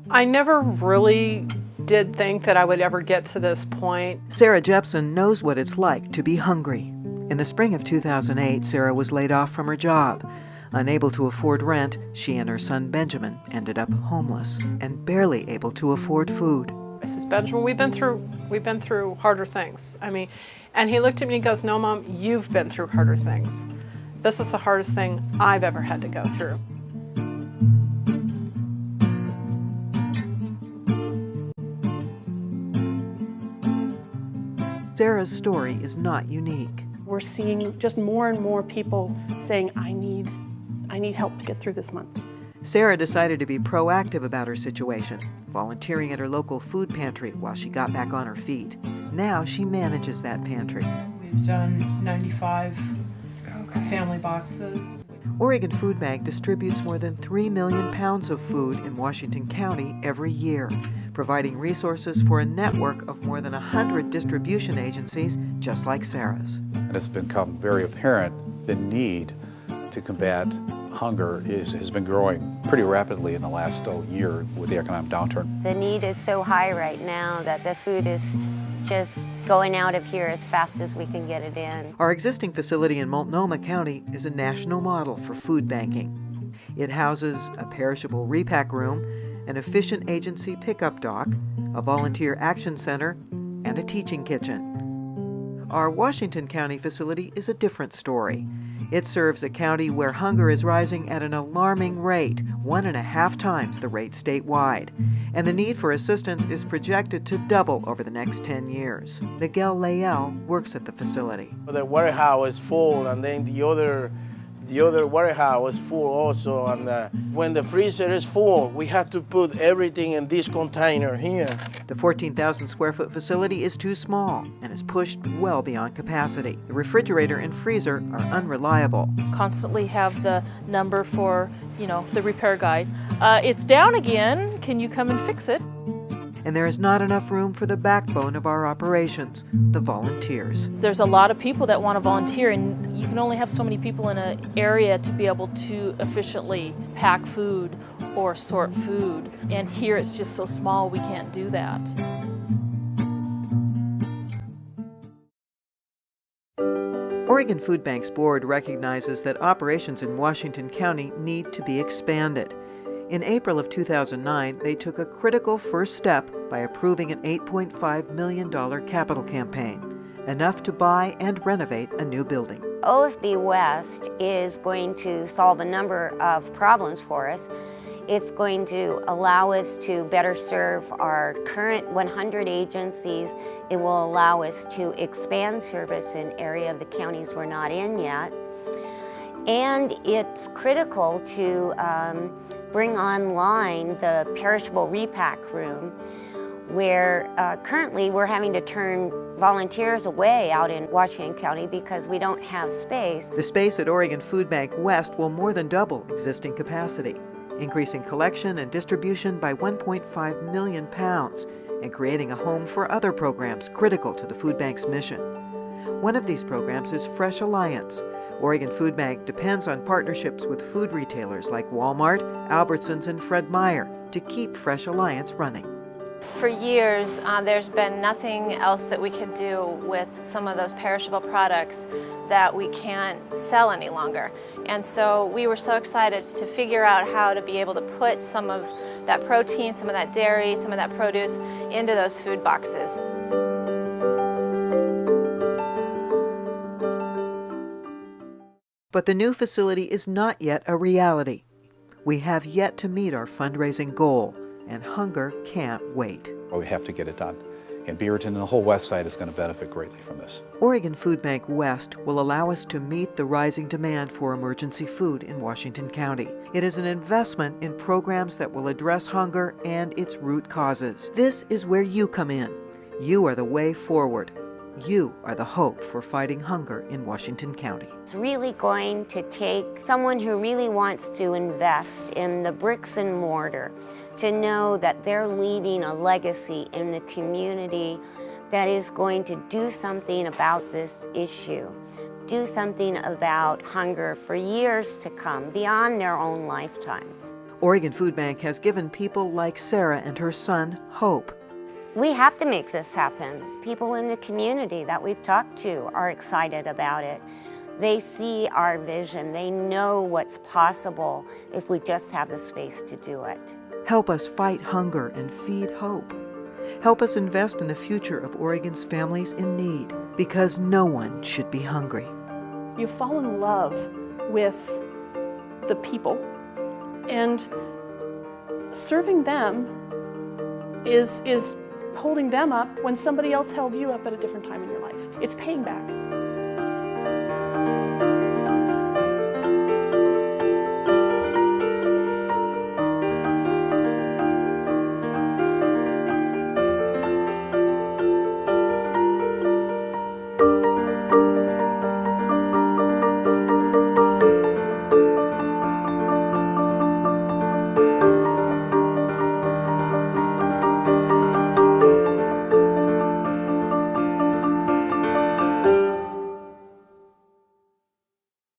I never really did think that I would ever get to this point. Sarah Jepson knows what it's like to be hungry. In the spring of 2008, Sarah was laid off from her job. Unable to afford rent, she and her son Benjamin ended up homeless and barely able to afford food. Mrs. Benjamin, we've been through harder things. And he looked at me and goes, "No, Mom, you've been through harder things. This is the hardest thing I've ever had to go through." Sarah's story is not unique. We're seeing just more and more people saying, I need help to get through this month. Sarah decided to be proactive about her situation, volunteering at her local food pantry while she got back on her feet. Now she manages that pantry. We've done 95 family boxes. Oregon Food Bank distributes more than 3 million pounds of food in Washington County every year, providing resources for a network of more than 100 distribution agencies just like Sarah's. And it's become very apparent the need to combat hunger has been growing pretty rapidly in the last year with the economic downturn. The need is so high right now that the food is just going out of here as fast as we can get it in. Our existing facility in Multnomah County is a national model for food banking. It houses a perishable repack room, an efficient agency pickup dock, a volunteer action center, and a teaching kitchen. Our Washington County facility is a different story. It serves a county where hunger is rising at an alarming rate, 1.5 times the rate statewide, and the need for assistance is projected to double over the next 10 years. Miguel Leal works at the facility. The warehouse is full, and then the other warehouse is full also, and when the freezer is full, we have to put everything in this container here. The 14,000 square foot facility is too small and is pushed well beyond capacity. The refrigerator and freezer are unreliable. Constantly have the number for, the repair guide. It's down again, can you come and fix it? And there is not enough room for the backbone of our operations, the volunteers. There's a lot of people that want to volunteer, and you can only have so many people in an area to be able to efficiently pack food or sort food. And here it's just so small, we can't do that. Oregon Food Bank's board recognizes that operations in Washington County need to be expanded. In April of 2009, they took a critical first step by approving an $8.5 million capital campaign, enough to buy and renovate a new building. OFB West is going to solve a number of problems for us. It's going to allow us to better serve our current 100 agencies. It will allow us to expand service in area of the counties we're not in yet. And it's critical to bring online the perishable repack room, where currently we're having to turn volunteers away out in Washington County because we don't have space. The space at Oregon Food Bank West will more than double existing capacity, increasing collection and distribution by 1.5 million pounds and creating a home for other programs critical to the food bank's mission. One of these programs is Fresh Alliance. Oregon Food Bank depends on partnerships with food retailers like Walmart, Albertsons, and Fred Meyer to keep Fresh Alliance running. For years, there's been nothing else that we could do with some of those perishable products that we can't sell any longer. And so we were so excited to figure out how to be able to put some of that protein, some of that dairy, some of that produce into those food boxes. But the new facility is not yet a reality. We have yet to meet our fundraising goal, and hunger can't wait. We have to get it done. And Beaverton and the whole west side is going to benefit greatly from this. Oregon Food Bank West will allow us to meet the rising demand for emergency food in Washington County. It is an investment in programs that will address hunger and its root causes. This is where you come in. You are the way forward. You are the hope for fighting hunger in Washington County. It's really going to take someone who really wants to invest in the bricks and mortar to know that they're leaving a legacy in the community that is going to do something about this issue, do something about hunger for years to come, beyond their own lifetime. Oregon Food Bank has given people like Sarah and her son hope. We have to make this happen. People in the community that we've talked to are excited about it. They see our vision. They know what's possible if we just have the space to do it. Help us fight hunger and feed hope. Help us invest in the future of Oregon's families in need, because no one should be hungry. You fall in love with the people, and serving them is holding them up when somebody else held you up at a different time in your life. It's paying back.